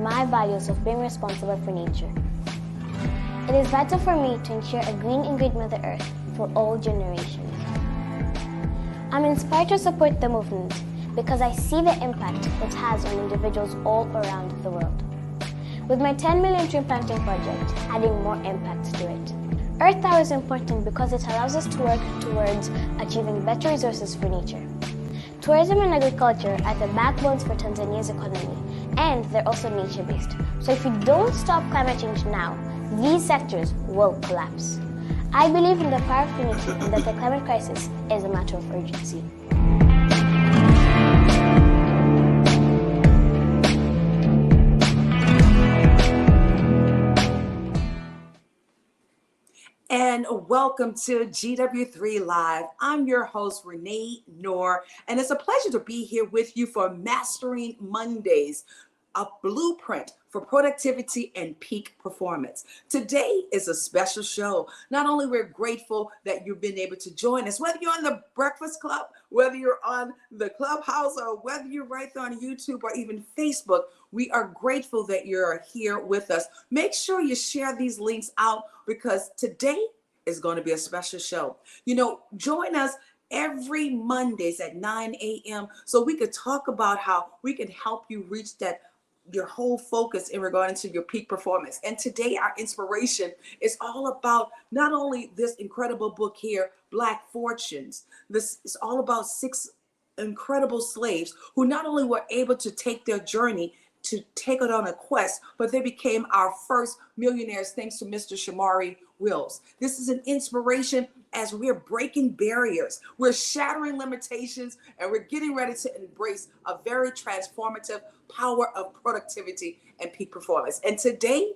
my values of being responsible for nature. It is vital for me to ensure a green and great Mother Earth for all generations. I'm inspired to support the movement because I see the impact it has on individuals all around the world. With my 10 million tree planting project adding more impact to it. Earth Hour is important because it allows us to work towards achieving better resources for nature. Tourism and agriculture are the backbones for Tanzania's economy, and they're also nature-based. So if we don't stop climate change now, these sectors will collapse. I believe in the power of unity and that the climate crisis is a matter of urgency. And welcome to GW3 Live. I'm your host, Renee Knorr, and it's a pleasure to be here with you for Mastering Mondays, a blueprint for productivity and peak performance. Today is a special show. Not only we're grateful that you've been able to join us, whether you're on the Breakfast Club, whether you're on the Clubhouse, or whether you're right there on YouTube or even Facebook, we are grateful that you're here with us. Make sure you share these links out because today is going to be a special show. You know, join us every Mondays at 9 a.m. so we could talk about how we can help you reach your whole focus in regard to your peak performance. And today our inspiration is all about not only this incredible book here, Black Fortunes. This is all about 6 incredible slaves who not only were able to take their journey to take it on a quest, but they became our first millionaires thanks to Mr. Shomari Wills. This is an inspiration as we're breaking barriers, we're shattering limitations, and we're getting ready to embrace a very transformative power of productivity and peak performance. And today,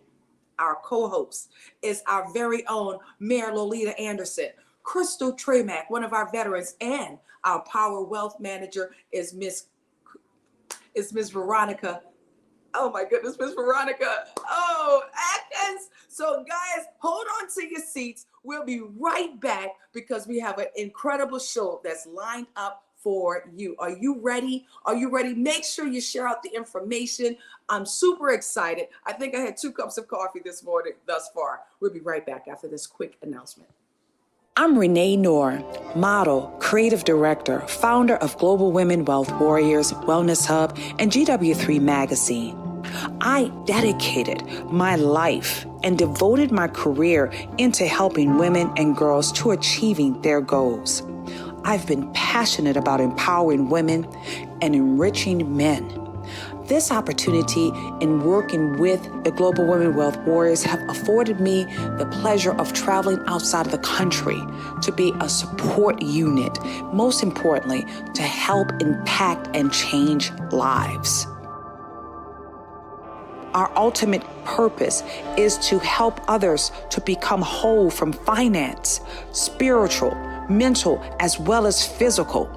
our co-host is our very own Mayor Lolita Anderson. Crystal Tramack, one of our veterans, and our Power Wealth Manager is Miss Veronica. Oh my goodness, Miss Veronica. Oh, Atkins. So guys, hold on to your seats. We'll be right back because we have an incredible show that's lined up for you. Are you ready? Are you ready? Make sure you share out the information. I'm super excited. I think I had 2 cups of coffee this morning thus far. We'll be right back after this quick announcement. I'm Renee Knorr, model, creative director, founder of Global Women Wealth Warriors, Wellness Hub, and GW3 Magazine. I dedicated my life and devoted my career into helping women and girls to achieving their goals. I've been passionate about empowering women and enriching men. This opportunity in working with the Global Women Wealth Warriors have afforded me the pleasure of traveling outside of the country to be a support unit, most importantly, to help impact and change lives. Our ultimate purpose is to help others to become whole from finance, spiritual, mental, as well as physical.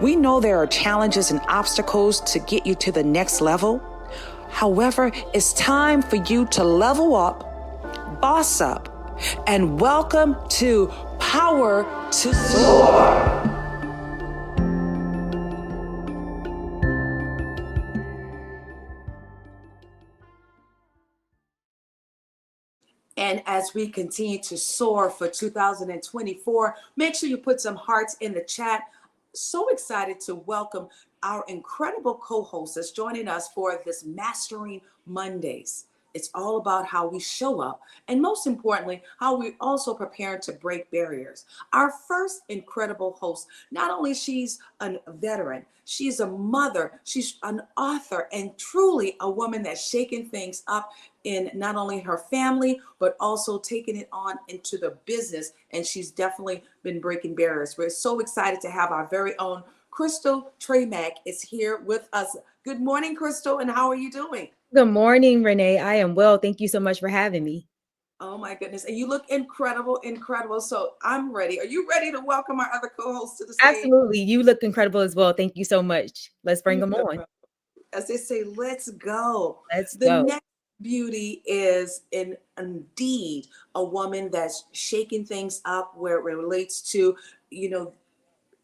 We know there are challenges and obstacles to get you to the next level. However, it's time for you to level up, boss up, and welcome to Power to Soar. And as we continue to soar for 2024, make sure you put some hearts in the chat. So excited to welcome our incredible co-host that's joining us for this Mastering Mondays. It's all about how we show up, and most importantly, how we also prepare to break barriers. Our first incredible host, not only she's a veteran, she's a mother, she's an author, and truly a woman that's shaking things up in not only her family, but also taking it on into the business. And she's definitely been breaking barriers. We're so excited to have our very own Crystal Tramack is here with us. Good morning, Crystal, and how are you doing? Good morning, Renee. I am well. Thank you so much for having me. Oh my goodness. And you look incredible, incredible. So I'm ready. Are you ready to welcome our other co-hosts to the stage? Absolutely. You look incredible as well. Thank you so much. Let's bring them on. As they say, let's go. Let's The go. next beauty is indeed a woman that's shaking things up where it relates to,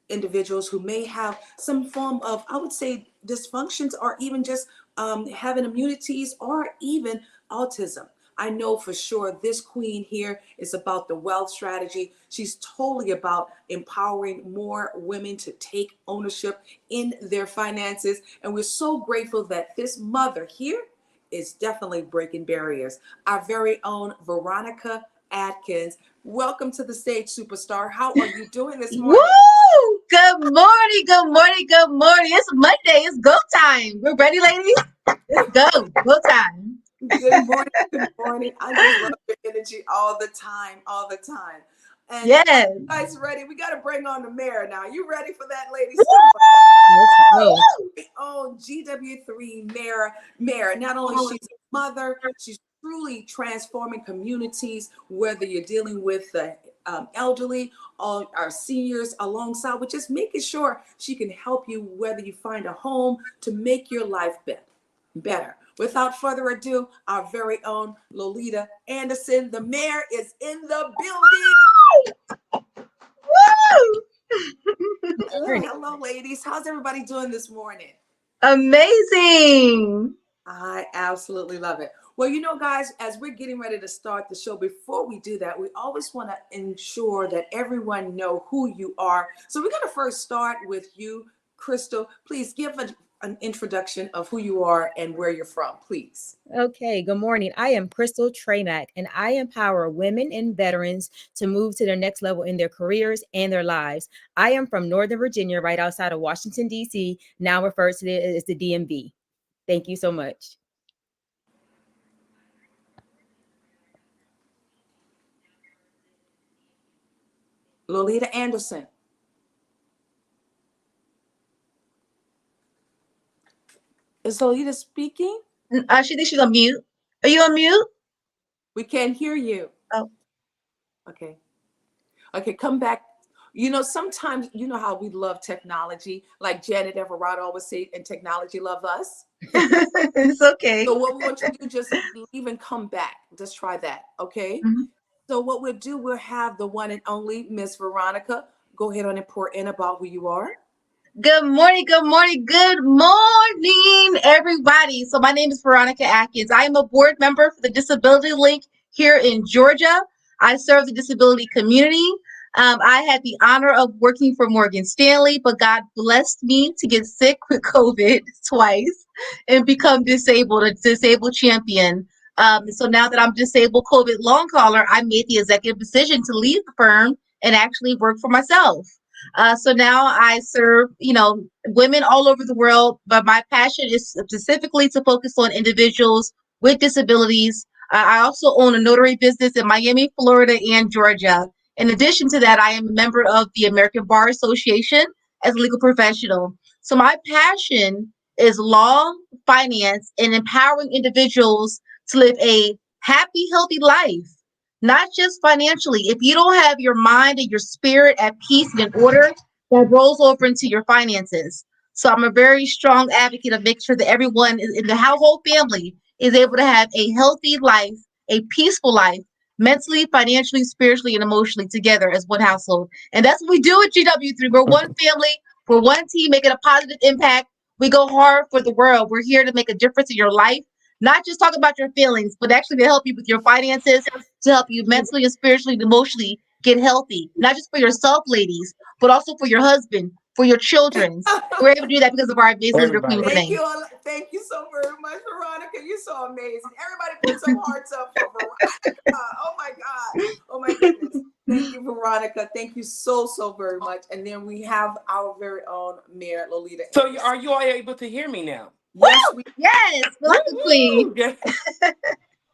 individuals who may have some form of, I would say, dysfunctions or even just having immunities, or even autism. I know for sure this queen here is about the wealth strategy. She's totally about empowering more women to take ownership in their finances. And we're so grateful that this mother here is definitely breaking barriers. Our very own Veronica Atkins. Welcome to the stage, superstar. How are you doing this morning? Woo! Good morning, good morning, good morning. It's Monday. It's go time. We're ready, ladies? Let's go. Go time. Good morning. Good morning. I just love your energy all the time, all the time. And Yes. are you guys ready? We got to bring on the mayor now. You ready for that, ladies? Woo! Oh, GW3 mayor. Not only she's a mother, she's truly transforming communities, whether you're dealing with the elderly or our seniors alongside, with just making sure she can help you, whether you find a home, to make your life better. Without further ado, our very own Lolita Anderson, the mayor, is in the building. Woo! Hello, ladies. How's everybody doing this morning? Amazing. I absolutely love it. Well, you know, guys, as we're getting ready to start the show, before we do that, we always want to ensure that everyone know who you are. So we're going to first start with you, Crystal. Please give an introduction of who you are and where you're from, please. Okay, good morning. I am Crystal Tramack, and I empower women and veterans to move to their next level in their careers and their lives. I am from Northern Virginia, right outside of Washington, D.C., now referred to as the DMV. Thank you so much. Lolita Anderson. Is Lolita speaking? She thinks she's on mute. Are you on mute? We can't hear you. Oh. Okay. Okay, come back. You know, sometimes, you know how we love technology, like Janet Everard always say, and technology love us. It's okay. So what we want you to do, just leave and come back. Just try that, okay? Mm-hmm. So what we'll do, we'll have the one and only Miss Veronica go ahead on and pour in about who you are. Good morning, good morning, good morning, everybody. So my name is Veronica Atkins. I am a board member for the Disability Link here in Georgia. I serve the disability community. I had the honor of working for Morgan Stanley, but God blessed me to get sick with COVID twice and become disabled, a disabled champion. So now that I'm disabled COVID long caller, I made the executive decision to leave the firm and actually work for myself. So now I serve, women all over the world, but my passion is specifically to focus on individuals with disabilities. I also own a notary business in Miami, Florida, and Georgia. In addition to that, I am a member of the American Bar Association as a legal professional. So my passion is law, finance, and empowering individuals to live a happy, healthy life. Not just financially. If you don't have your mind and your spirit at peace and in order, that rolls over into your finances. So I'm a very strong advocate of making sure that everyone in the household family is able to have a healthy life, a peaceful life, mentally, financially, spiritually, and emotionally together as one household. And that's what we do at GW3. We're one family, we're one team making a positive impact. We go hard for the world. We're here to make a difference in your life, not just talk about your feelings, but actually to help you with your finances, to help you mentally and spiritually and emotionally get healthy, not just for yourself, ladies, but also for your husband, for your children. We're able to do that because of our amazing leader, Queen Renee. Thank you so very much, Veronica. You're so amazing. Everybody put some hearts up for Veronica. Oh my God. Oh my goodness. Thank you, Veronica. Thank you so very much. And then we have our very own Mayor Lolita. So are you all able to hear me now? Yes, we like the Queen.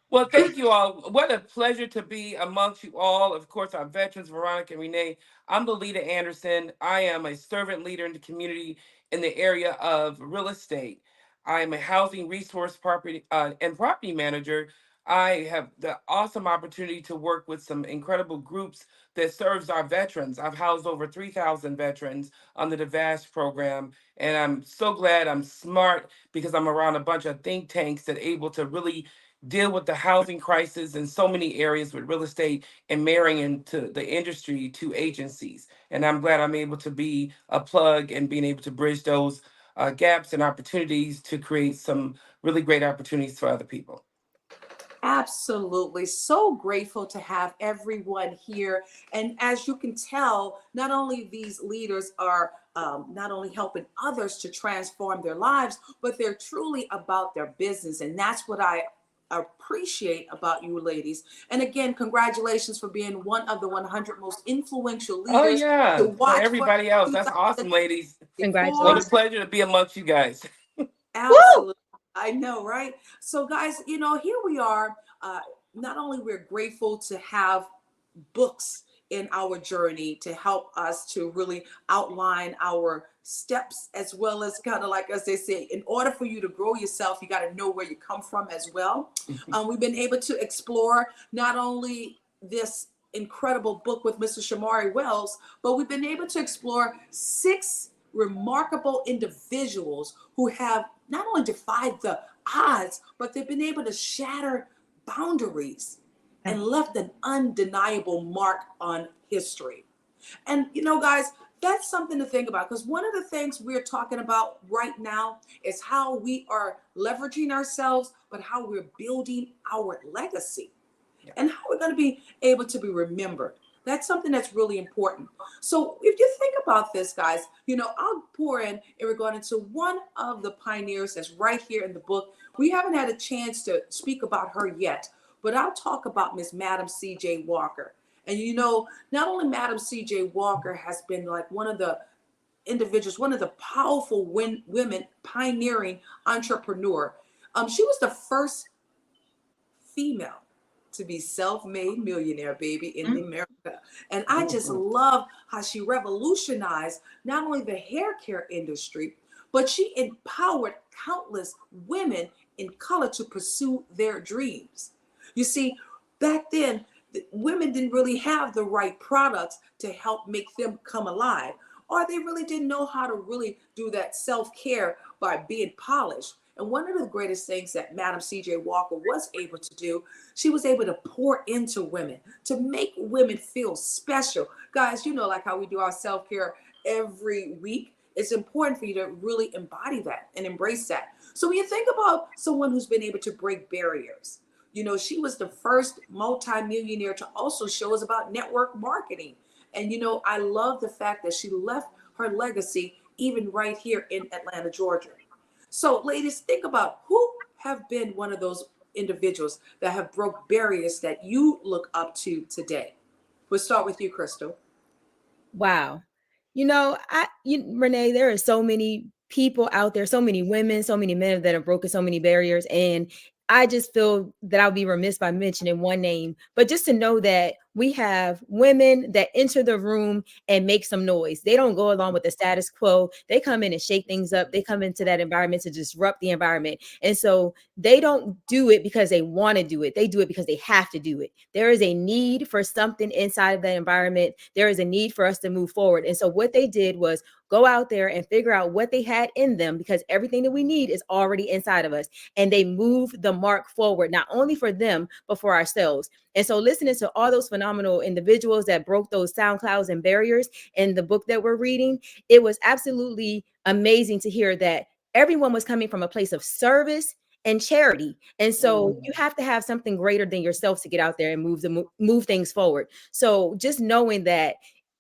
Well, thank you all. What a pleasure to be amongst you all. Of course, our veterans, Veronica and Renee. I'm Lolita Anderson. I am a servant leader in the community in the area of real estate. I am a housing resource property and property manager. I have the awesome opportunity to work with some incredible groups that serves our veterans. I've housed over 3,000 veterans under the VASH program, and I'm so glad I'm smart because I'm around a bunch of think tanks that are able to really deal with the housing crisis in so many areas with real estate and marrying into the industry to agencies. And I'm glad I'm able to be a plug and being able to bridge those gaps and opportunities to create some really great opportunities for other people. Absolutely. So grateful to have everyone here. And as you can tell, not only these leaders are not only helping others to transform their lives, but they're truly about their business. And that's what I appreciate about you ladies. And again, congratulations for being one of the 100 most influential Oh leaders yeah, to for watch for everybody else. That's awesome, ladies. What a Congratulations. pleasure to be amongst you guys. Woo! Absolutely. I know, right? So, guys, here we are. Not only we're grateful to have books in our journey to help us to really outline our steps, as well as kind of like, as they say, in order for you to grow yourself, you got to know where you come from as well. We've been able to explore not only this incredible book with Mr. Shomari Wells, but we've been able to explore 6 remarkable individuals who have not only defied the odds, but they've been able to shatter boundaries and left an undeniable mark on history. And guys, that's something to think about, because one of the things we're talking about right now is how we are leveraging ourselves, but how we're building our legacy and how we're going to be able to be remembered. That's something that's really important. So if you think about this, guys, I'll pour in regard to one of the pioneers that's right here in the book. We haven't had a chance to speak about her yet, but I'll talk about Miss Madam C.J. Walker. And not only Madam C.J. Walker has been like one of the individuals, one of the powerful women pioneering entrepreneur. She was the first female to be self-made millionaire, baby, in America. And I just love how she revolutionized not only the hair care industry, but she empowered countless women in color to pursue their dreams. You see, back then, women didn't really have the right products to help make them come alive, or they really didn't know how to really do that self-care by being polished. And one of the greatest things that Madam C.J. Walker was able to do, she was able to pour into women, to make women feel special. Guys, like how we do our self-care every week, it's important for you to really embody that and embrace that. So when you think about someone who's been able to break barriers, she was the first multi-millionaire to also show us about network marketing. And, I love the fact that she left her legacy even right here in Atlanta, Georgia. So ladies, think about who have been one of those individuals that have broke barriers that you look up to today. We'll start with you, Crystal. Wow. Renee, there are so many people out there, so many women, so many men that have broken so many barriers. And I just feel that I'll be remiss by mentioning one name, but just to know that we have women that enter the room and make some noise. They don't go along with the status quo. They come in and shake things up. They come into that environment to disrupt the environment. And so they don't do it because they want to do it. They do it because they have to do it. There is a need for something inside of that environment. There is a need for us to move forward. And so what they did was go out there and figure out what they had in them, because everything that we need is already inside of us. And they move the mark forward, not only for them, but for ourselves. And so listening to all those phenomenal individuals that broke those sound clouds and barriers in the book that we're reading, it was absolutely amazing to hear that everyone was coming from a place of service and charity. And so you have to have something greater than yourself to get out there and move things forward. So just knowing that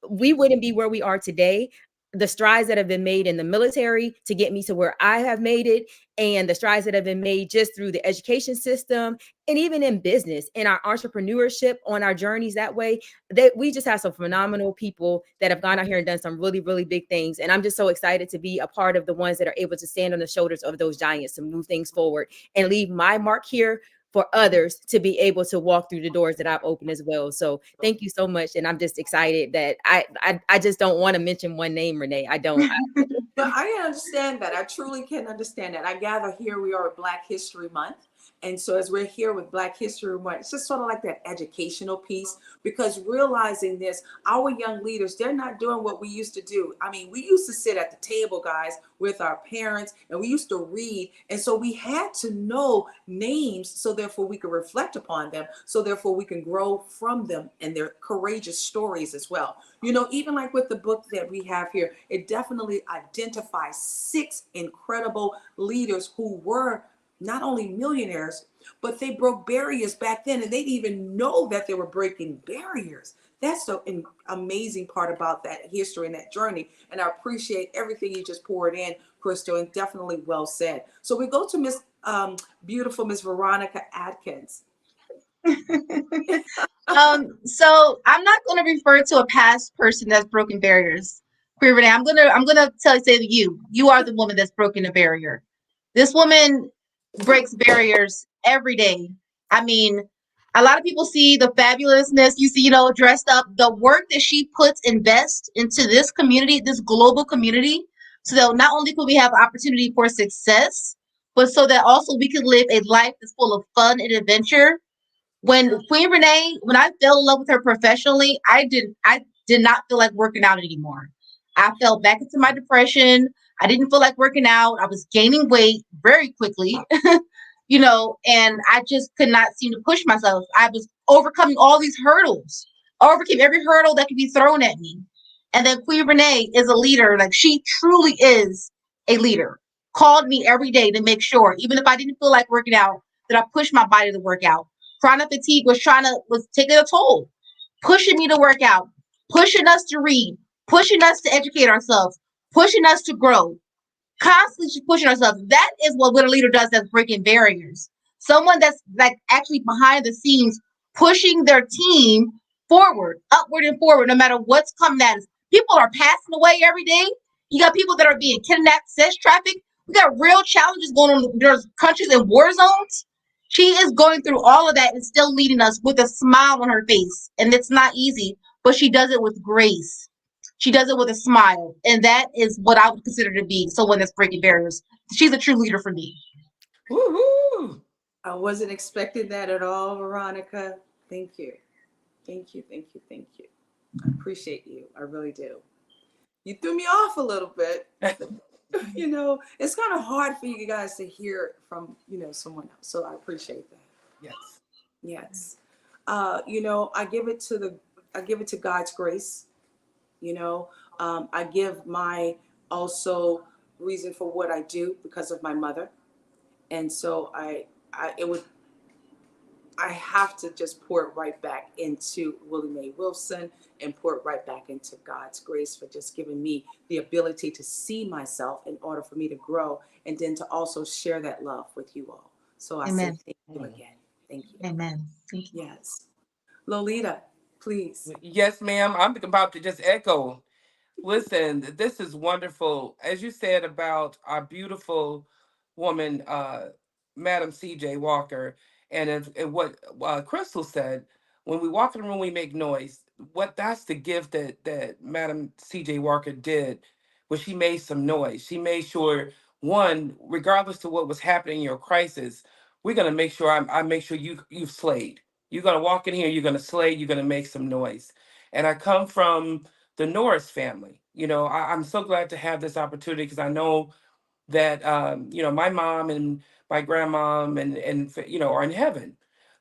we wouldn't be where we are today, the strides that have been made in the military to get me to where I have made it, and the strides that have been made just through the education system, and even in business, in our entrepreneurship, on our journeys that way, that we just have some phenomenal people that have gone out here and done some really, really big things. And I'm just so excited to be a part of the ones that are able to stand on the shoulders of those giants to move things forward and leave my mark here for others to be able to walk through the doors that I've opened as well. So thank you so much. And I'm just excited that I just don't want to mention one name, Renee. I don't. But I understand that. I truly can understand that. I gather here we are at Black History Month. And so as we're here with Black History Month, it's just sort of like that educational piece, because realizing this, our young leaders, they're not doing what we used to do. I mean, we used to sit at the table, guys, with our parents, and we used to read. And so we had to know names, so therefore we could reflect upon them, so therefore we can grow from them and their courageous stories as well. Even like with the book that we have here, it definitely identifies 6 incredible leaders who were not only millionaires, but they broke barriers back then, and they didn't even know that they were breaking barriers. That's the amazing part about that history and that journey. And I appreciate everything you just poured in, Crystal, and definitely well said. So we go to Miss beautiful Miss Veronica Atkins. So I'm not going to refer to a past person that's broken barriers. Queer Renee, I'm gonna say to you, you are the woman that's broken a barrier. This woman breaks barriers every day. I mean, a lot of people see the fabulousness, you see, dressed up, the work that she puts invest into this community, this global community, so that not only could we have opportunity for success, but so that also we could live a life that's full of fun and adventure. When I fell in love with her professionally, I did not feel like working out anymore. I fell back into my depression. I didn't feel like working out. I was gaining weight very quickly, and I just could not seem to push myself. I was overcoming all these hurdles. I overcame every hurdle that could be thrown at me. And then Queen Renee is a leader. Like, she truly is a leader. Called me every day to make sure, even if I didn't feel like working out, that I pushed my body to work out. Chronic fatigue was taking a toll, pushing me to work out, pushing us to read, pushing us to educate ourselves, pushing us to grow, constantly pushing ourselves. That is what a leader does, that's breaking barriers. Someone that's like actually behind the scenes, pushing their team forward, upward and forward, no matter what's coming at us. People are passing away every day. You got people that are being kidnapped, sex trafficked. We got real challenges going on. There's countries in war zones. She is going through all of that and still leading us with a smile on her face. And it's not easy, but she does it with grace. She does it with a smile. And that is what I would consider to be someone that's breaking barriers. She's a true leader for me. Woohoo! I wasn't expecting that at all, Veronica. Thank you. Thank you. Thank you. Thank you. I appreciate you. I really do. You threw me off a little bit. It's kind of hard for you guys to hear from, someone else. So I appreciate that. Yes. Yes. I give it to God's grace. I give my also reason for what I do because of my mother. And so I have to just pour it right back into Willie Mae Wilson and pour it right back into God's grace for just giving me the ability to see myself in order for me to grow, and then to also share that love with you all. So I Amen. say thank you again. Thank you. Amen. Thank you. Yes. Lolita, please. Yes, ma'am. I'm about to just echo. Listen, this is wonderful. As you said about our beautiful woman, Madam C.J. Walker, and what Crystal said, when we walk in the room, we make noise. That's the gift that Madam C.J. Walker did, was she made some noise. She made sure, one, regardless to what was happening in your crisis, we're gonna make sure I make sure you've slayed. You're gonna walk in here, you're gonna slay, you're gonna make some noise. And I come from the Norris family. I'm so glad to have this opportunity, because I know that my mom and my grandmom and are in heaven.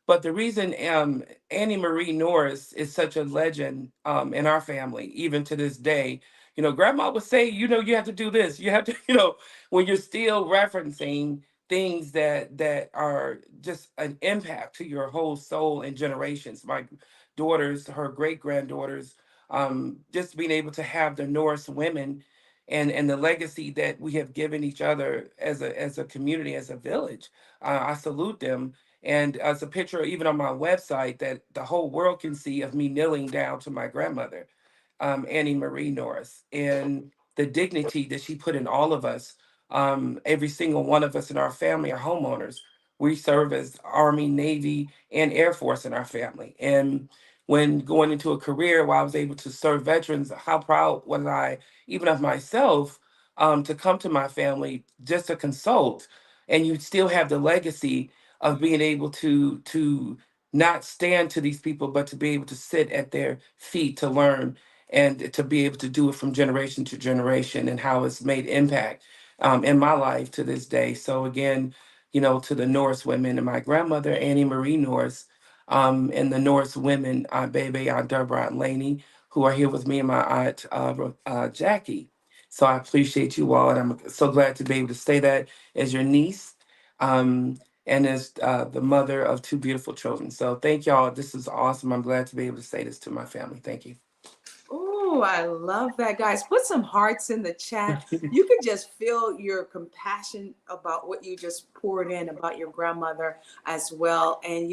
But the reason Annie Marie Norris is such a legend in our family, even to this day, grandma would say, you have to do this. You have to, when you're still referencing things that are just an impact to your whole soul and generations. My daughters, her great granddaughters, just being able to have the Norris women and the legacy that we have given each other as a community, as a village. I salute them. And as a picture, even on my website, that the whole world can see, of me kneeling down to my grandmother, Annie Marie Norris, and the dignity that she put in all of us. Every single one of us in our family are homeowners. We serve as Army, Navy, and Air Force in our family. And when going into a career where I was able to serve veterans, how proud was I, even of myself, to come to my family just to consult. And you still have the legacy of being able to not stand to these people, but to be able to sit at their feet to learn, and to be able to do it from generation to generation, and how it's made impact in my life to this day. So again, to the Norris women, and my grandmother, Annie Marie Norris, and the Norris women, Aunt Bebe, Aunt Deborah, Aunt Laney, who are here with me, and my aunt Jackie. So I appreciate you all, and I'm so glad to be able to say that as your niece. and is the mother of two beautiful children. So thank y'all. This is awesome. I'm glad to be able to say this to my family. Thank you. Oh, I love that, guys. Put some hearts in the chat. You can just feel your compassion about what you just poured in about your grandmother as well. And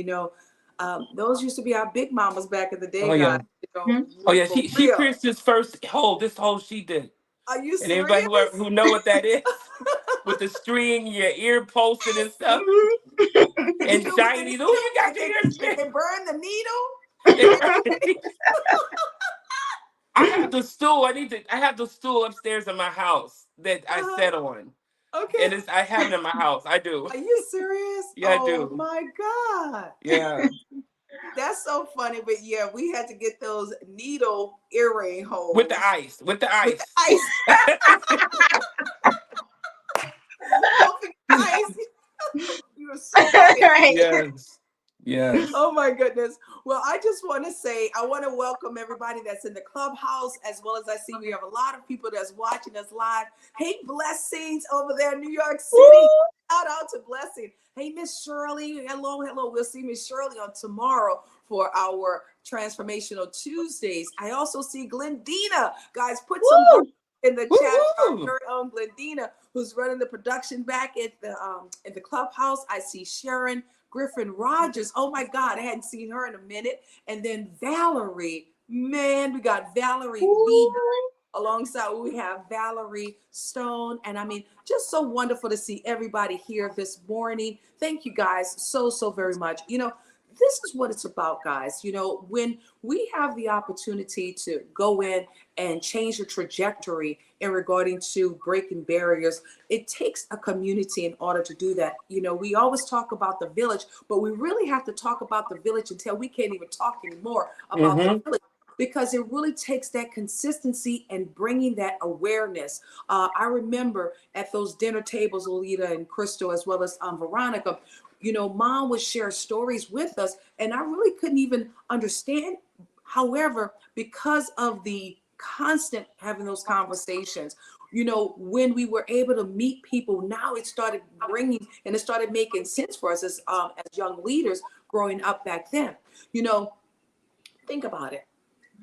those used to be our big mamas back in the Oh day, yeah. guys. Oh yeah. For She real. pierced his first hole. This hole she did. Are you And anybody serious? who know what that is, with the string, your ear pulsing and stuff, You and do with the shiny. Oh, needle? you got Did your they, ears did they pierced. burn the needle? They burned it. I have the stool. I have the stool upstairs in my house that I Uh-huh. sat on, Okay. and I have it in my house. I do. Are you serious? Yeah, I Oh do. my God. Yeah. That's so funny. But yeah, we had to get those needle earring With the holes ice. With the with the ice. ice. Don't forget the ice. You were so right. Right. Yes. Yes. Oh my goodness. Well, I just want to say, I want to welcome everybody that's in the clubhouse, as well as I see we have a lot of people that's watching us live. Hey, Blessings over there in New York City. Shout out to Blessing. Hey, Miss Shirley. Hello, hello. We'll see Miss Shirley on tomorrow for our Transformational Tuesdays. I also see Glendina. Guys, put some heart in the chat for our Woo-hoo. very own Glendina, who's running the production back at the clubhouse. I see Sharon Griffin Rogers. Oh my God, I hadn't seen her in a minute. And then Valerie. Man, we got Valerie V alongside. We have Valerie Stone. And I mean, just so wonderful to see everybody here this morning. Thank you guys so very much. This is what it's about, guys. When we have the opportunity to go in and change the trajectory in regarding to breaking barriers, it takes a community in order to do that. We always talk about the village, but we really have to talk about the village until we can't even talk anymore about the village, because it really takes that consistency and bringing that awareness. I remember at those dinner tables, Lolita and Crystal, as well as Veronica, Mom would share stories with us, and I really couldn't even understand. However, because of the constant having those conversations, when we were able to meet people, now it started bringing and it started making sense for us as young leaders growing up back then. Think about it.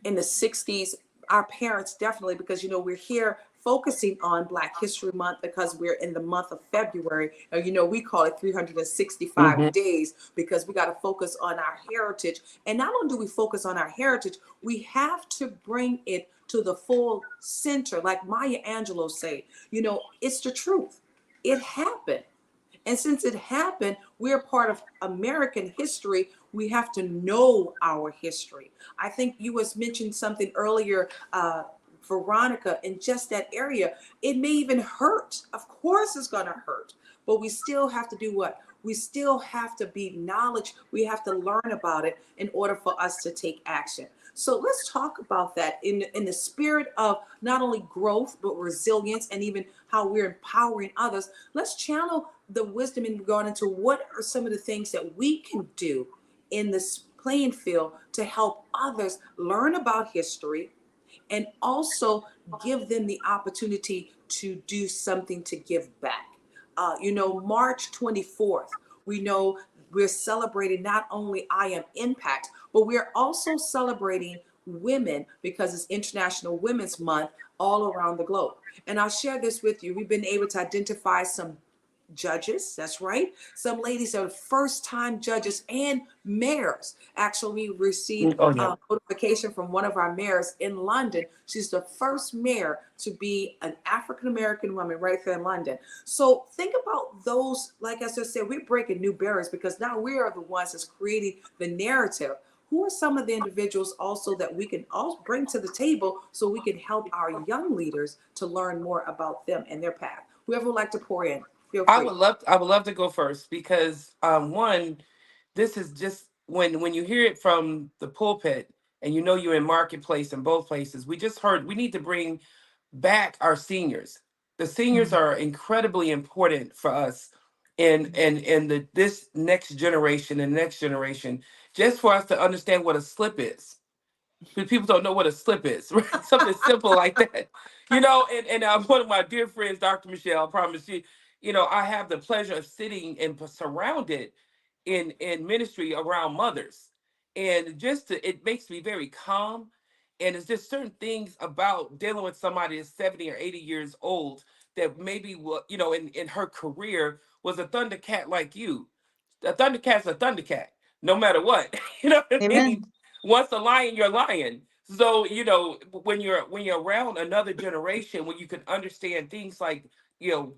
In the 60s, our parents definitely, because we're here focusing on Black History Month because we're in the month of February. We call it 365 days because we got to focus on our heritage. And not only do we focus on our heritage, we have to bring it to the full center. Like Maya Angelou say, it's the truth. It happened. And since it happened, we're part of American history. We have to know our history. I think you was mentioned something earlier, Veronica, in just that area. It may even hurt. Of course it's going to hurt. But we still have to do what? We still have to be knowledge. We have to learn about it in order for us to take action. So let's talk about that in the spirit of not only growth, but resilience, and even how we're empowering others. Let's channel the wisdom in regard into what are some of the things that we can do in this playing field to help others learn about history and also give them the opportunity to do something to give back. March 24th, we know we're celebrating not only I Am Impact, but we're also celebrating women because it's International Women's Month all around the globe. And I'll share this with you. We've been able to identify some judges. That's right. Some ladies are first-time judges and mayors. Actually, we received notification from one of our mayors in London. She's the first mayor to be an African-American woman right there in London. So think about those, like I just said, we're breaking new barriers because now we are the ones that's creating the narrative. Who are some of the individuals also that we can also bring to the table so we can help our young leaders to learn more about them and their path? Whoever would like to pour in. I would love to go first because one, this is just when you hear it from the pulpit and you're in marketplace in both places. We just heard we need to bring back our seniors. The seniors are incredibly important for us in this next generation and next generation, just for us to understand what a slip is. Because people don't know what a slip is, right? Something simple like that. And one of my dear friends, Dr. Michelle, I promise you, I have the pleasure of sitting and surrounded in ministry around mothers, and it makes me very calm. And it's just certain things about dealing with somebody that's 70 or 80 years old that maybe in her career was a thundercat like you. A thundercat's a thundercat no matter what. You know what I Amen. mean? Once a lion, you're a lion. So when you're around another generation, when you can understand things like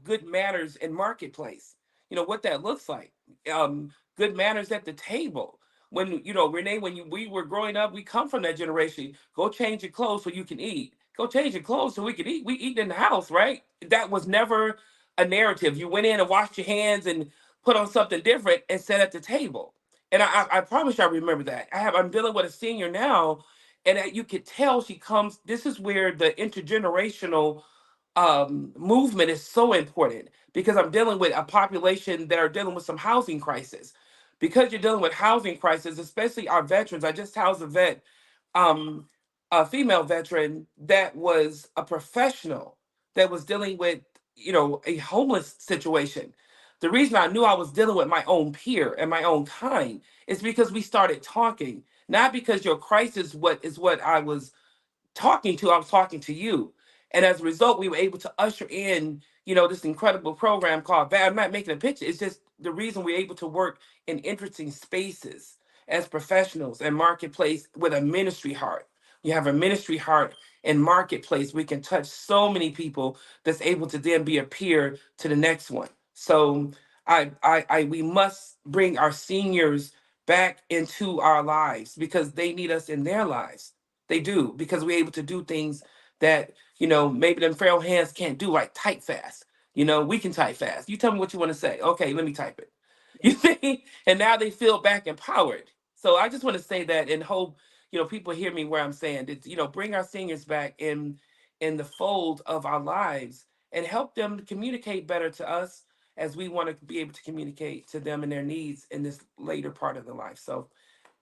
good manners in marketplace, what that looks like, good manners at the table. When Renee, we were growing up, we come from that generation. Go change your clothes so you can eat. Go change your clothes so we can eat. We eat in the house, right? That was never a narrative. You went in and washed your hands and put on something different and sat at the table. And I promise you, I remember that. I'm dealing with a senior now, and you could tell she comes. This is where the intergenerational movement is so important, because I'm dealing with a population that are dealing with some housing crisis. Because you're dealing with housing crisis, especially our veterans. I just housed a vet, um, a female veteran that was a professional that was dealing with a homeless situation. The reason I knew I was dealing with my own peer and my own kind is because we started talking. Not because your crisis what I was talking to, I was talking to you. And as a result, we were able to usher in, this incredible program called I'm not making a picture. It's just the reason we're able to work in interesting spaces as professionals and marketplace with a ministry heart. You have a ministry heart and marketplace. We can touch so many people that's able to then be a peer to the next one. So we must bring our seniors back into our lives, because they need us in their lives. They do, because we're able to do things that, maybe them frail hands can't do, like type fast. We can type fast. You tell me what you want to say. Okay, let me type it. You see? And now they feel back empowered. So I just want to say that, and hope, people hear me where I'm saying that, bring our seniors back in the fold of our lives and help them communicate better to us, as we want to be able to communicate to them and their needs in this later part of the life. So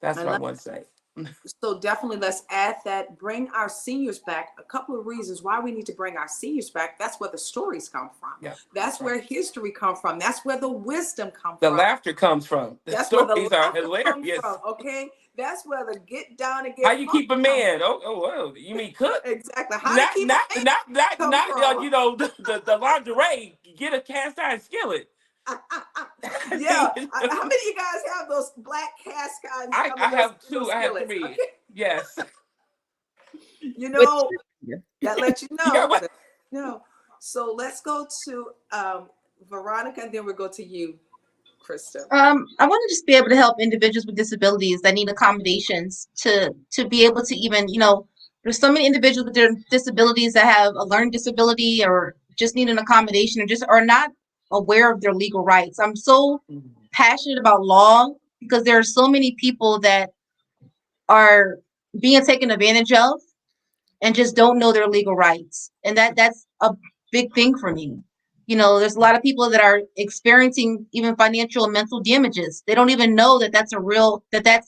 that's I what I love want to say. So definitely let's add that, bring our seniors back. A couple of reasons why we need to bring our seniors back. That's where the stories come from. Yeah, That's where history come from. That's where the wisdom come the from. laughter comes from. The That's where the stories are laughter comes hilarious. from. Okay. That's where the get down and get How you keep a funky man? Oh, well, you mean cook? exactly. How to Not, keep not, a man not, not, come not. from. The lingerie. Get a cast iron skillet. Yeah. How many of you guys have those black cast irons? I have two. I have skillets? three. Okay. Yes. That lets you You got know. what? No. So let's go to Veronica, and then we'll go to you, Krista. I want to just be able to help individuals with disabilities that need accommodations to be able to even, there's so many individuals with their disabilities that have a learning disability or just need an accommodation or just are not aware of their legal rights. I'm so passionate about law because there are so many people that are being taken advantage of and just don't know their legal rights. And that's a big thing for me. There's a lot of people that are experiencing even financial and mental damages. They don't even know that that's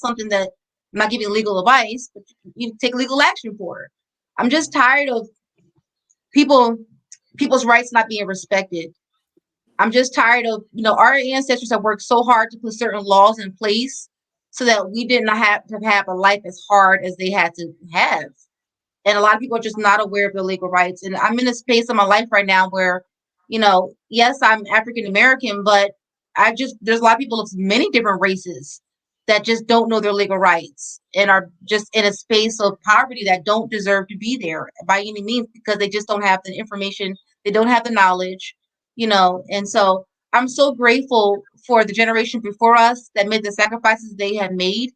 something that, I'm not giving legal advice, but you take legal action for. I'm just tired of people's rights not being respected. I'm just tired of, our ancestors have worked so hard to put certain laws in place so that we did not have to have a life as hard as they had to have. And a lot of people are just not aware of their legal rights. And I'm in a space in my life right now where, yes, I'm African American, but there's a lot of people of many different races that just don't know their legal rights and are just in a space of poverty that don't deserve to be there by any means because they just don't have the information, they don't have the knowledge, and so I'm so grateful for the generation before us that made the sacrifices they have made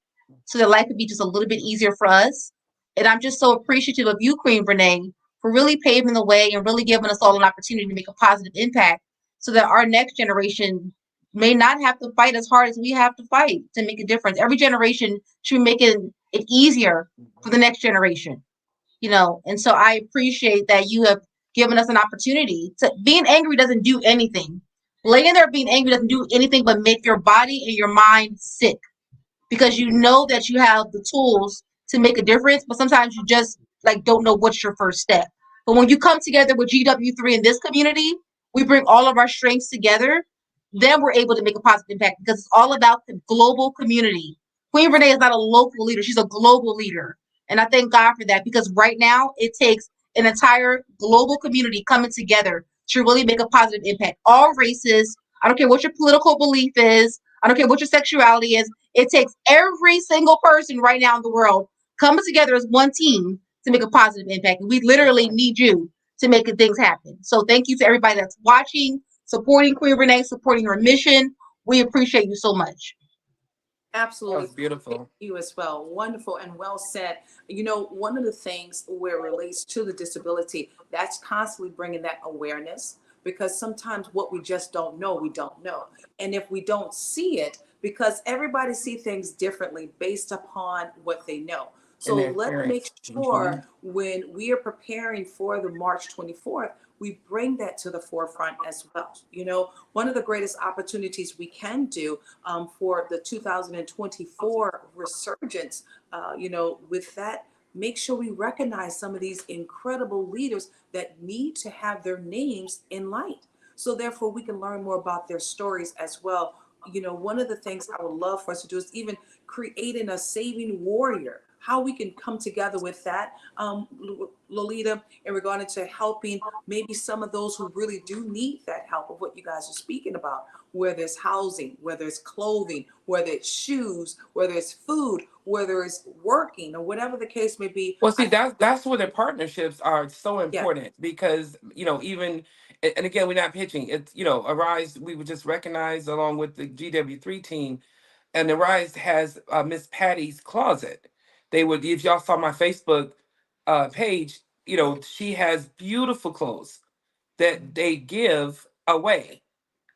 so that life could be just a little bit easier for us. And I'm just so appreciative of you, Queen Renee, for really paving the way and really giving us all an opportunity to make a positive impact so that our next generation may not have to fight as hard as we have to fight to make a difference. Every generation should be making it easier for the next generation, And so I appreciate that you have given us an opportunity to. Being angry doesn't do anything. Laying there being angry doesn't do anything but make your body and your mind sick because you know that you have the tools to make a difference, but sometimes you just don't know what's your first step. But when you come together with GW3 in this community, we bring all of our strengths together, then we're able to make a positive impact because it's all about the global community. Queen Renee is not a local leader, she's a global leader. And I thank God for that because right now it takes an entire global community coming together to really make a positive impact. All races, I don't care what your political belief is, I don't care what your sexuality is. It takes every single person right now in the world coming together as one team to make a positive impact. And we literally need you to make things happen. So thank you to everybody that's watching, supporting Queen Renee, supporting her mission. We appreciate you so much. That Absolutely. was beautiful. You as well. Wonderful and well said. You know, one of the things where it relates to the disability, that's constantly bringing that awareness because sometimes what we just don't know, we don't know. And if we don't see it, because everybody see things differently based upon what they know. And So their let's make experience. sure when we are preparing for the March 24th, we bring that to the forefront as well. You know, one of the greatest opportunities we can do for the 2024 resurgence, you know, with that, make sure we recognize some of these incredible leaders that need to have their names in light. So therefore we can learn more about their stories as well. You know, one of the things I would love for us to do is even creating a saving warrior, how we can come together with that, Lolita, in regard to helping maybe some of those who really do need that help of what you guys are speaking about, whether it's housing, whether it's clothing, whether it's shoes, whether it's food, whether it's working, or whatever the case may be. Well, see, that's where the partnerships are so Yeah. important because even and again, we're not pitching. It's Arise. We were just recognized along with the GW3 team, and Arise has Miss Patty's Closet. They would, if y'all saw my Facebook page, she has beautiful clothes that they give away.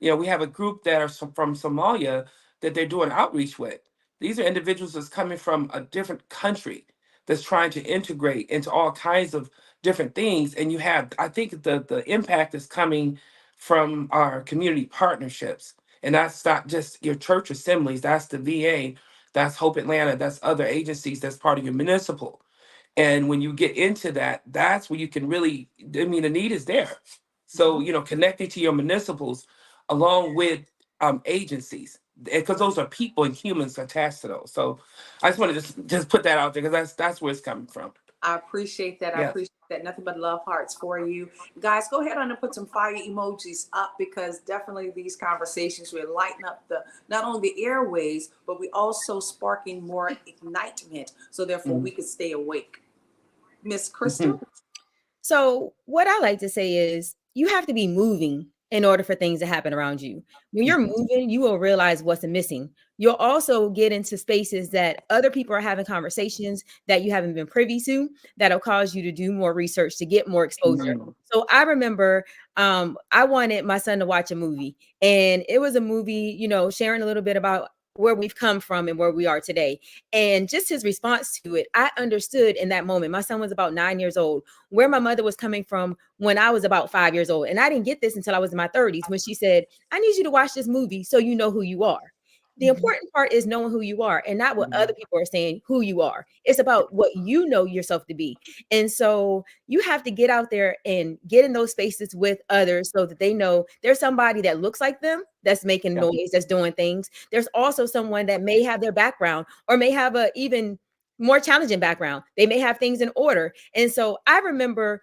We have a group that are from Somalia that they're doing outreach with. These are individuals that's coming from a different country that's trying to integrate into all kinds of different things. And I think the impact is coming from our community partnerships. And that's not just your church assemblies, that's the VA, that's Hope Atlanta, that's other agencies, that's part of your municipal. And when you get into that, that's where you can really, I mean, the need is there. So, connecting to your municipals along with agencies, because those are people and humans attached to those. So I just want to just put that out there because that's where it's coming from. I appreciate that. I Yeah. appreciate that. Nothing but love hearts for you. Guys, go ahead on and put some fire emojis up because definitely these conversations will lighten up the not only the airways, but we also sparking more ignitement. So therefore we could stay awake. Miss Crystal? So what I like to say is you have to be moving in order for things to happen around you. When you're moving, you will realize what's missing. You'll also get into spaces that other people are having conversations that you haven't been privy to that'll cause you to do more research to get more exposure. So I remember I wanted my son to watch a movie, and it was a movie, sharing a little bit about where we've come from and where we are today. And just his response to it, I understood in that moment. My son was about 9 years old, where my mother was coming from when I was about 5 years old. And I didn't get this until I was in my 30s when she said, I need you to watch this movie so you know who you are. The important part is knowing who you are and not what other people are saying who you are. It's about what you know yourself to be. And so you have to get out there and get in those spaces with others so that they know there's somebody that looks like them that's making noise, that's doing things. There's also someone that may have their background or may have a even more challenging background. They may have things in order. And so I remember,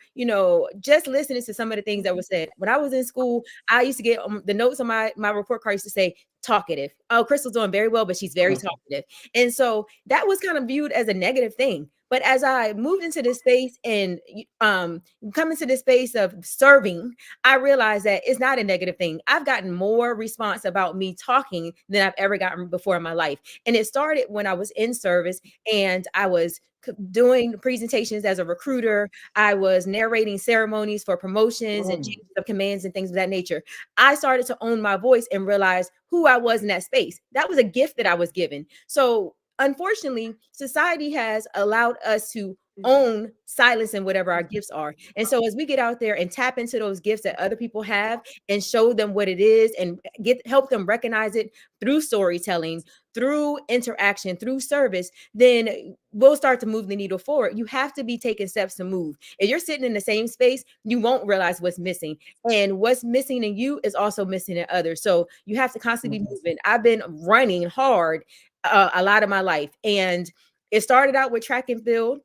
just listening to some of the things that were said. When I was in school, I used to get the notes on my report card used to say, talkative. Oh, Crystal's doing very well, but she's very talkative. And so that was kind of viewed as a negative thing. But as I moved into this space and come into this space of serving, I realized that it's not a negative thing. I've gotten more response about me talking than I've ever gotten before in my life. And it started when I was in service and I was doing presentations as a recruiter. I was narrating ceremonies for promotions and changes of commands and things of that nature. I started to own my voice and realize who I was in that space. That was a gift that I was given. So unfortunately, society has allowed us to own silence and whatever our gifts are. And so as we get out there and tap into those gifts that other people have and show them what it is and help them recognize it through storytelling, through interaction, through service, then we'll start to move the needle forward. You have to be taking steps to move. If you're sitting in the same space, you won't realize what's missing. And what's missing in you is also missing in others. So you have to constantly be moving. I've been running hard a lot of my life. And it started out with track and field,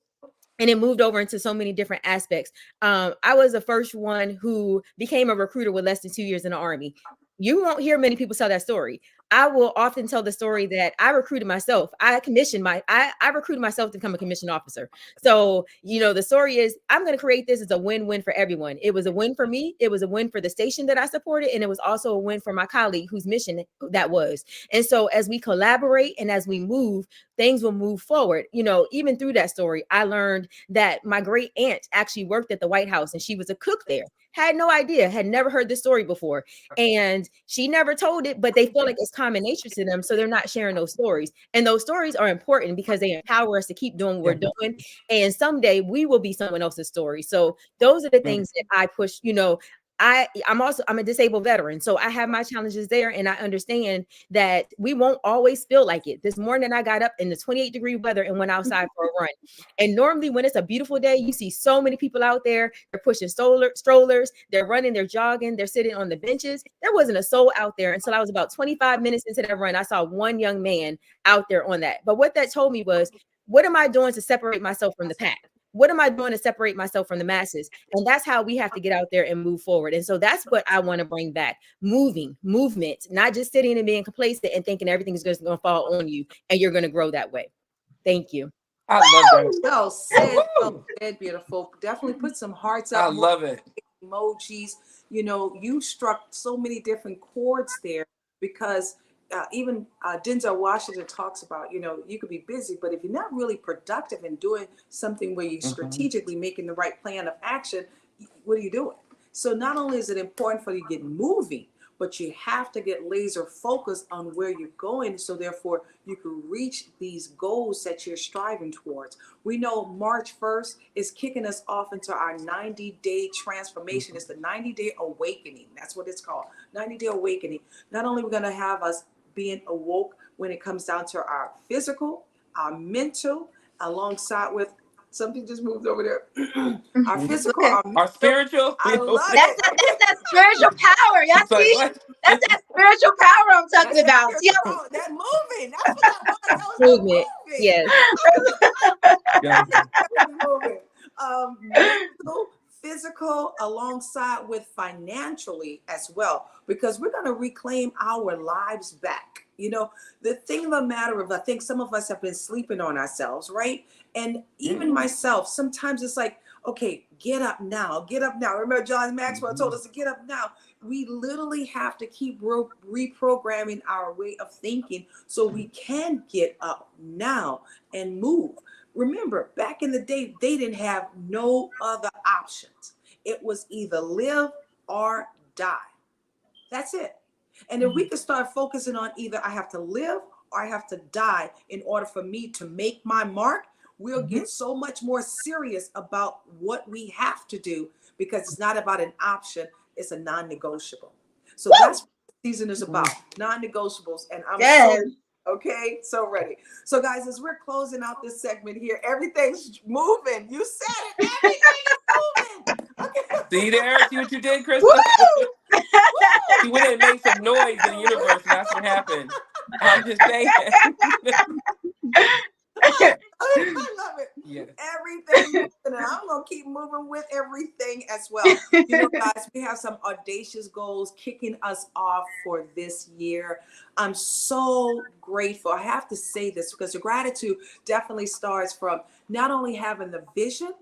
and it moved over into so many different aspects. I was the first one who became a recruiter with less than 2 years in the Army. You won't hear many people tell that story. I will often tell the story that I recruited myself. I recruited myself to become a commissioned officer. So, the story is I'm going to create this as a win-win for everyone. It was a win for me. It was a win for the station that I supported. And it was also a win for my colleague whose mission that was. And so as we collaborate and as we move, things will move forward. Even through that story, I learned that my great aunt actually worked at the White House and she was a cook there. Had no idea, had never heard this story before. And she never told it, but they feel like it's common nature to them. So they're not sharing those stories. And those stories are important because they empower us to keep doing what we're doing. And someday we will be someone else's story. So those are the things that I push, I'm a disabled veteran. So I have my challenges there. And I understand that we won't always feel like it. This morning I got up in the 28-degree weather and went outside for a run. And normally when it's a beautiful day, you see so many people out there. They're pushing strollers, they're running, they're jogging, they're sitting on the benches. There wasn't a soul out there until I was about 25 minutes into that run. I saw one young man out there on that. But what that told me was, what am I doing to separate myself from the pack? What am I doing to separate myself from the masses? And that's how we have to get out there and move forward. And so that's what I want to bring back. Movement, not just sitting and being complacent and thinking everything's just going to fall on you and you're going to grow that way. Thank you. I love that. Well said, beautiful. Definitely put some hearts up. I love it. Emojis. You struck so many different chords there because even Denzel Washington talks about, you could be busy, but if you're not really productive and doing something where you're strategically making the right plan of action, what are you doing? So not only is it important for you to get moving, but you have to get laser focused on where you're going. So therefore you can reach these goals that you're striving towards. We know March 1st is kicking us off into our 90-day transformation. It's the 90-day awakening. That's what it's called. 90-day awakening. Not only are we going to have us being awoke when it comes down to our physical, our mental, alongside with something just moved over there. Our physical, our spiritual. I love that's that spiritual power. Y'all see? That's that spiritual power I'm talking about. That moving. That's what I want. That was movement. Yes. Moving. Mental, physical, alongside with financially as well, because we're going to reclaim our lives back. The thing of the matter of, I think some of us have been sleeping on ourselves, right? And even myself, sometimes it's like, okay, get up now, get up now. Remember John Maxwell told us to get up now. We literally have to keep reprogramming our way of thinking so we can get up now and move. Remember, back in the day, they didn't have no other options. It was either live or die. That's it. And if we could start focusing on either I have to live or I have to die in order for me to make my mark, we'll get so much more serious about what we have to do, because it's not about an option, it's a non-negotiable. So that's what the season is about, non-negotiables. And I'm so ready. So guys, as we're closing out this segment here, everything's moving. You said it, everything is moving. Okay. See there? See what you did, Krista? She went and made some noise in the universe, and that's what happened. I'm just saying. I love it. Yes. Everything, and I'm gonna keep moving with everything as well. Guys, we have some audacious goals kicking us off for this year. I'm so grateful. I have to say this because the gratitude definitely starts from not only having the vision,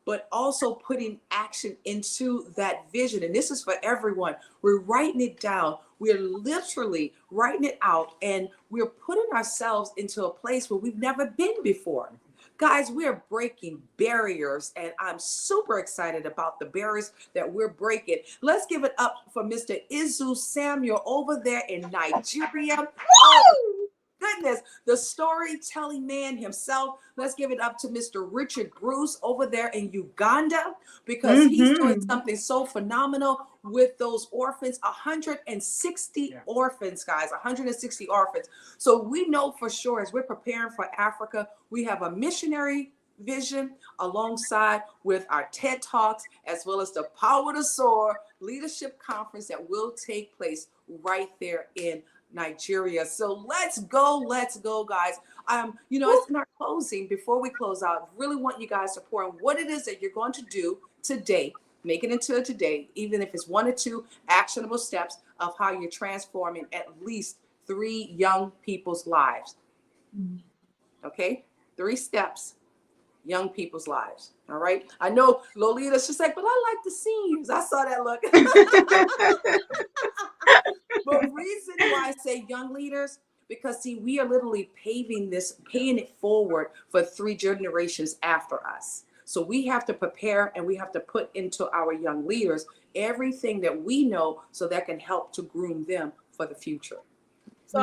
but also putting action into that vision. And this is for everyone. We're writing it down. We're literally writing it out, and we're putting ourselves into a place where we've never been before. Guys, we're breaking barriers, and I'm super excited about the barriers that we're breaking. Let's give it up for Mr. Izu Samuel over there in Nigeria. Oh, goodness, the storytelling man himself. Let's give it up to Mr. Richard Bruce over there in Uganda, because he's doing something so phenomenal with those orphans. 160 orphans, guys, 160 orphans. So we know for sure, as we're preparing for Africa, we have a missionary vision alongside with our TED Talks, as well as the Power to Soar Leadership Conference that will take place right there in Nigeria. So let's go, guys. It's in our closing. Before we close out, really want you guys to pour on what it is that you're going to do today. Make it into a today, even if it's 1 or 2 actionable steps of how you're transforming at least 3 young people's lives. Okay, 3 steps. Young people's lives. All right. I know Lolita's just like, but I like the seniors. I saw that look. But reason why I say young leaders, because see, we are literally paying it forward for 3 generations after us. So we have to prepare, and we have to put into our young leaders everything that we know, so that can help to groom them for the future. So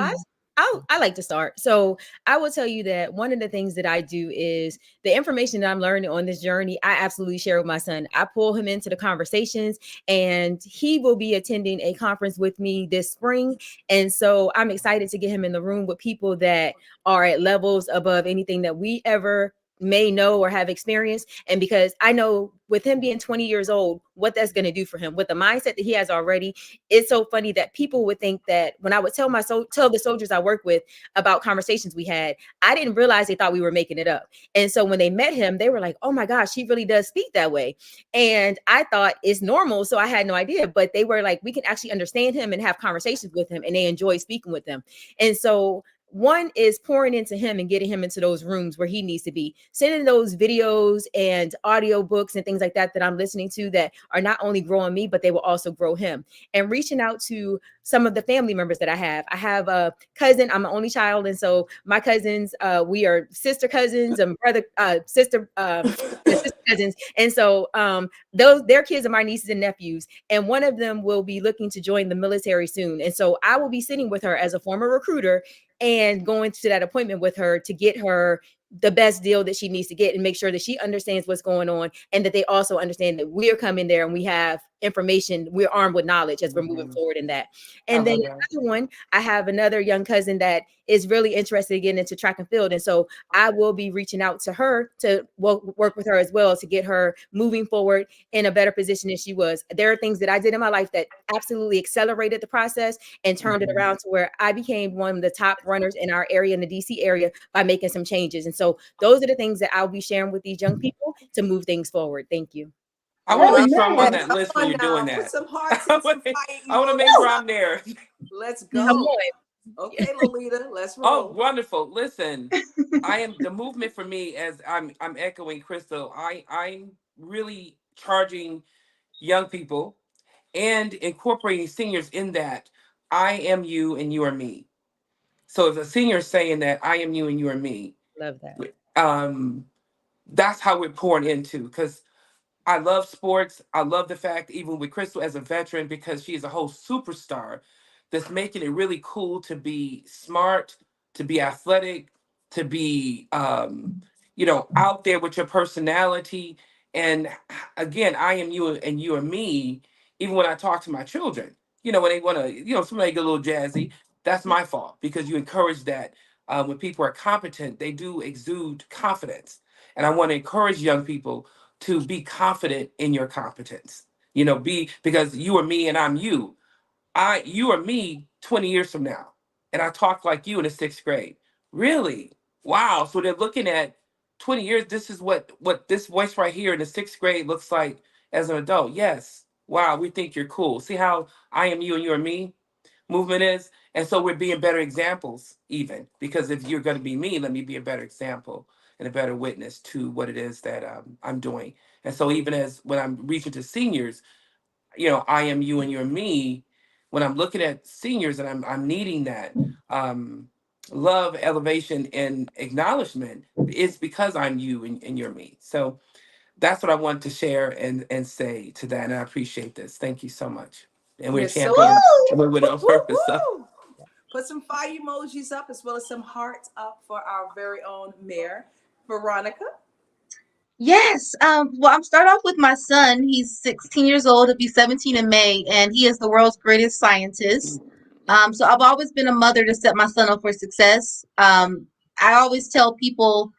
I like to start. So I will tell you that one of the things that I do is the information that I'm learning on this journey, I absolutely share with my son. I pull him into the conversations, and he will be attending a conference with me this spring. And so I'm excited to get him in the room with people that are at levels above anything that we ever may know or have experienced. And because I know with him being 20 years old, what that's going to do for him with the mindset that he has already. It's so funny that people would think that when I would tell the soldiers I work with about conversations we had, I didn't realize they thought we were making it up. And so when they met him, they were like, oh my gosh, he really does speak that way. And I thought it's normal. So I had no idea, but they were like, we can actually understand him and have conversations with him, and they enjoy speaking with him. And so one is pouring into him and getting him into those rooms where he needs to be, sending those videos and audio books and things like that I'm listening to that are not only growing me, but they will also grow him, and reaching out to some of the family members that I have. I have a cousin. I'm an only child. And so my cousins, we are sister cousins and sister cousins. And so their kids are my nieces and nephews. And one of them will be looking to join the military soon. And so I will be sitting with her as a former recruiter and going to that appointment with her to get her the best deal that she needs to get, and make sure that she understands what's going on, and that they also understand that we're coming there and we have information, we're armed with knowledge as we're moving forward in that. And then another one, I have another young cousin that is really interested in getting into track and field. And so I will be reaching out to her to work with her as well, to get her moving forward in a better position than she was. There are things that I did in my life that absolutely accelerated the process and turned it around to where I became one of the top runners in our area, in the DC area, by making some changes. And so those are the things that I'll be sharing with these young people to move things forward. Thank you. I want to make sure I'm on that list when you're doing that. Put some hearts I want to make sure I'm there. Let's go. Okay, Lolita, let's roll. Oh, wonderful. Listen, the movement for me, as I'm echoing Crystal, I'm really charging young people and incorporating seniors in that I am you and you are me. So if a senior is saying that I am you and you are me, love that. That's how we're pouring into, because I love sports. I love the fact, even with Crystal as a veteran, because she is a whole superstar that's making it really cool to be smart, to be athletic, to be, out there with your personality. And again, I am you and you are me. Even when I talk to my children, when they want to, somebody get a little jazzy, that's my fault, because you encourage that. When people are competent, they do exude confidence. And I want to encourage young people to be confident in your competence. Because you are me and I'm you. You are me 20 years from now. And I talk like you in the 6th grade. Really? Wow. So they're looking at 20 years. This is what this voice right here in the 6th grade looks like as an adult. Yes. Wow. We think you're cool. See how I am you and you are me movement is? And so we're being better examples, even, because if you're going to be me, let me be a better example and a better witness to what it is that I'm doing. And so even as when I'm reaching to seniors, I am you and you're me. When I'm looking at seniors and I'm needing that love, elevation, and acknowledgement, it's because I'm you and you're me. So that's what I want to share and say to that. And I appreciate this. Thank you so much. And we're champions. We're with on purpose. So. Put some fire emojis up as well as some hearts up for our very own mayor, Veronica. Yes. Well, I'm start off with my son. He's 16 years old. He'll be 17 in May, and he is the world's greatest scientist. So I've always been a mother to set my son up for success. I always tell people,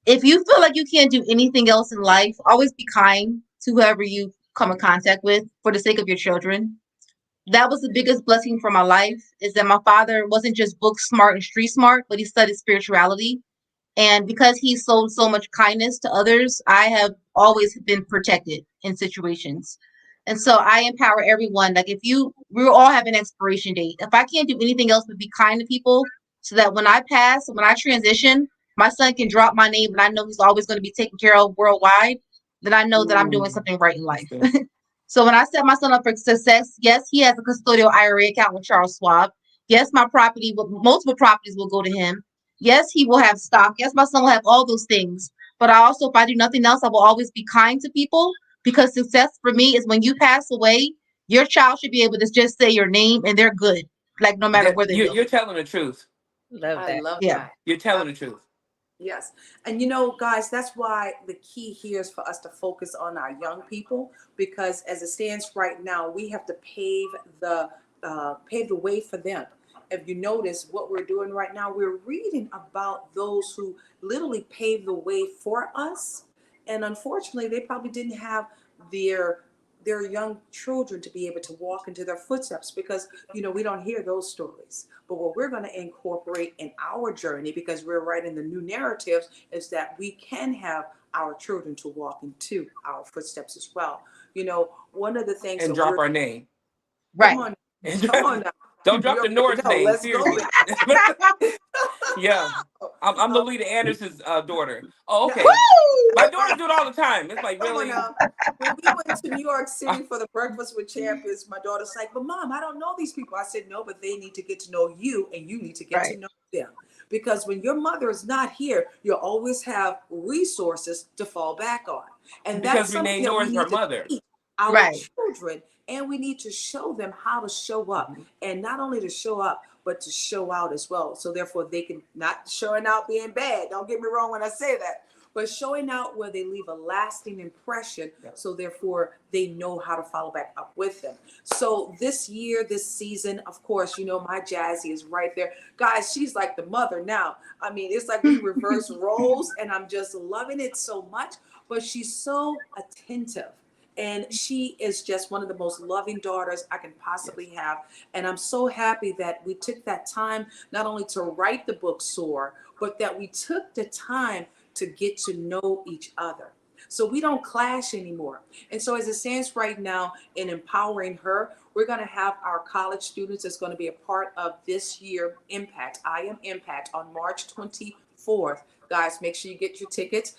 if you feel like you can't do anything else in life, always be kind to whoever you come in contact with for the sake of your children. That was the biggest blessing for my life, is that my father wasn't just book smart and street smart, but he studied spirituality. And because he showed so much kindness to others, I have always been protected in situations. And so I empower everyone. Like, we all have an expiration date. If I can't do anything else but be kind to people, so that when I pass, when I transition, my son can drop my name and I know he's always going to be taken care of worldwide, then I know that I'm doing something right in life. So when I set my son up for success, yes, he has a custodial IRA account with Charles Schwab. Yes, multiple properties will go to him. Yes, he will have stock. Yes, my son will have all those things. But I also, if I do nothing else, I will always be kind to people, because success for me is when you pass away, your child should be able to just say your name and they're good, like no matter where they go. You're telling the truth. Love I that. love Yeah. that. You're telling the truth. Yes. And guys, that's why the key here is for us to focus on our young people, because as it stands right now, we have to pave the way for them. If you notice what we're doing right now, we're reading about those who literally paved the way for us. And unfortunately, they probably didn't have their young children to be able to walk into their footsteps, because we don't hear those stories. But what we're going to incorporate in our journey, because we're writing the new narratives, is that we can have our children to walk into our footsteps as well. One of the things And that drop our name. Right. Come on now. Don't drop the Norris name. Let's Seriously. go. Yeah. I'm Lolita Anderson's daughter. Oh, okay. Woo! My daughters do it all the time. It's like, Come on really? now. When we went to New York City for the Breakfast with Champions, my daughter's like, "But Mom, I don't know these people." I said, "No, but they need to get to know you, and you need to get to know them. Because when your mother is not here, you'll always have resources to fall back on." And Because that's Renee something that Knorr we is need her to mother. teach our children, and we need to show them how to show up, and not only to show up, but to show out as well. So therefore, they can, not showing out being bad. Don't get me wrong when I say that. But showing out where they leave a lasting impression, so therefore they know how to follow back up with them. So this year, this season, of course, my Jazzy is right there. Guys, she's like the mother now. I mean, it's like we reverse roles, and I'm just loving it so much. But she's so attentive. And she is just one of the most loving daughters I can possibly have. And I'm so happy that we took that time not only to write the book Soar, but that we took the time to get to know each other. So we don't clash anymore. And so as it stands right now in empowering her, we're going to have our college students that's going to be a part of this year Impact, I Am Impact, on March 24th. Guys, make sure you get your tickets.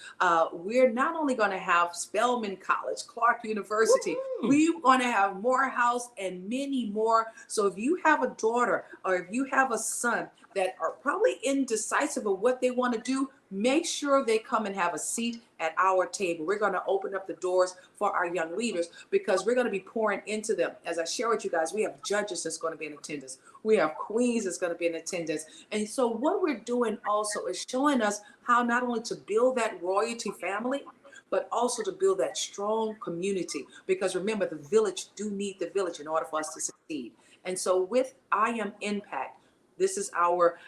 We're not only going to have Spelman College, Clark University, we're going to have Morehouse and many more. So if you have a daughter or if you have a son that are probably indecisive of what they want to do, make sure they come and have a seat at our table. We're going to open up the doors for our young leaders, because we're going to be pouring into them. As I share with you guys, we have judges that's going to be in attendance. We have queens that's going to be in attendance. And so what we're doing also is showing us how not only to build that royalty family, but also to build that strong community. Because remember, the village do need the village in order for us to succeed. And so with I Am Impact, this is our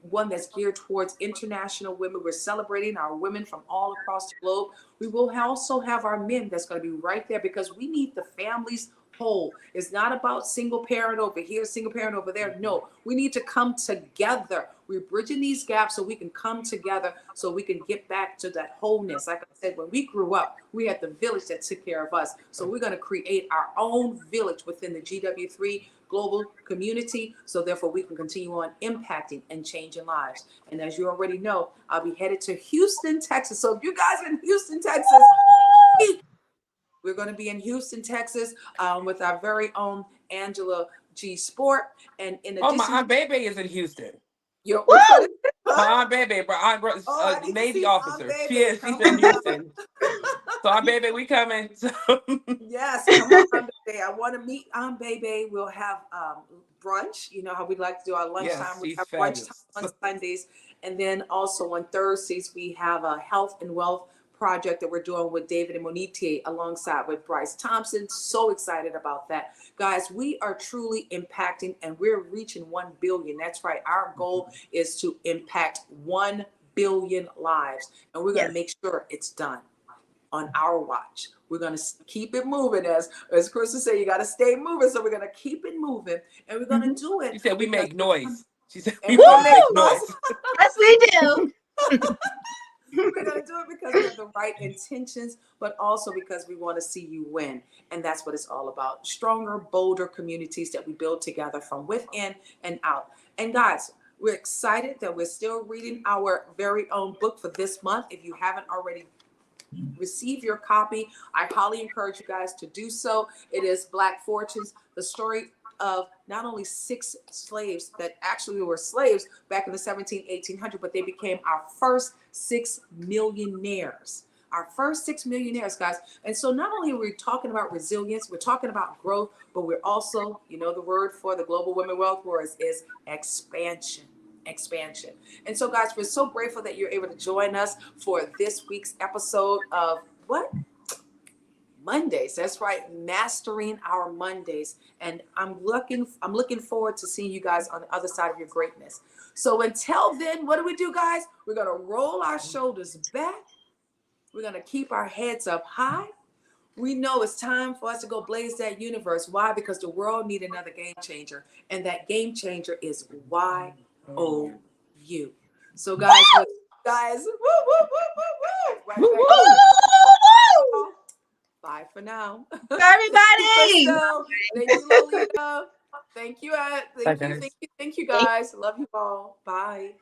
one that's geared towards international women. We're celebrating our women from all across the globe. We will also have our men that's going to be right there, because we need the families whole. It's not about single parent over here, single parent over there. No, we need to come together. We're bridging these gaps so we can come together, so we can get back to that wholeness. Like I said, when we grew up, we had the village that took care of us. So we're going to create our own village within the GW3 global community, so therefore we can continue on impacting and changing lives. And as you already know, I'll be headed to Houston, Texas. So if you guys are in Houston, Texas, we're going to be in Houston, Texas, with our very own Angela G. Sport. And in addition, my Aunt Bebe is in Houston. My Aunt Bebe, Navy officer. She's in Houston. So our baby, we coming. Yes, come on, Aunt Bebe. I want to meet Aunt Bebe. We'll have brunch. You know how we like to do our lunchtime. Yes, We she's have lunchtime fabulous. on Sundays. And then also on Thursdays, we have a health and wealth project that we're doing with David and Monique alongside with Bryce Thompson. So excited about that. Guys, we are truly impacting and we're reaching 1 billion. That's right. Our goal is to impact 1 billion lives. And we're going to make sure it's done on our watch. We're going to keep it moving. As Krista said, you got to stay moving. So we're going to keep it moving and we're going to do it. She said we make noise. She said And we we're want going to to make make noise. noise. Yes, we do. We're going to do it because we have the right intentions, but also because we want to see you win. And that's what it's all about. Stronger, bolder communities that we build together from within and out. And guys, we're excited that we're still reading our very own book for this month. If you haven't already received your copy, I highly encourage you guys to do so. It is Black Fortunes, the story of not only 6 slaves that actually were slaves back in the 1800s, but they became our first 6 millionaires. Our first 6 millionaires, guys. And so not only are we talking about resilience, we're talking about growth, but we're also, you know, the word for the Global Women Wealth Wars is expansion. Expansion. And so, guys, we're so grateful that you're able to join us for this week's episode of what? Mondays. That's right, mastering our Mondays. And I'm looking forward to seeing you guys on the other side of your greatness. So until then, what do we do, guys? We're gonna roll our shoulders back. We're gonna keep our heads up high. We know it's time for us to go blaze that universe. Why? Because the world needs another game changer. And that game changer is YOU. So guys, woo, woo, woo, woo, woo. Right Woo, back woo. on. Bye for now. Everybody. Crystal, thank you, Lolita. Thank you, Bye, thank you, guys. thank you, guys. Love you all. Bye.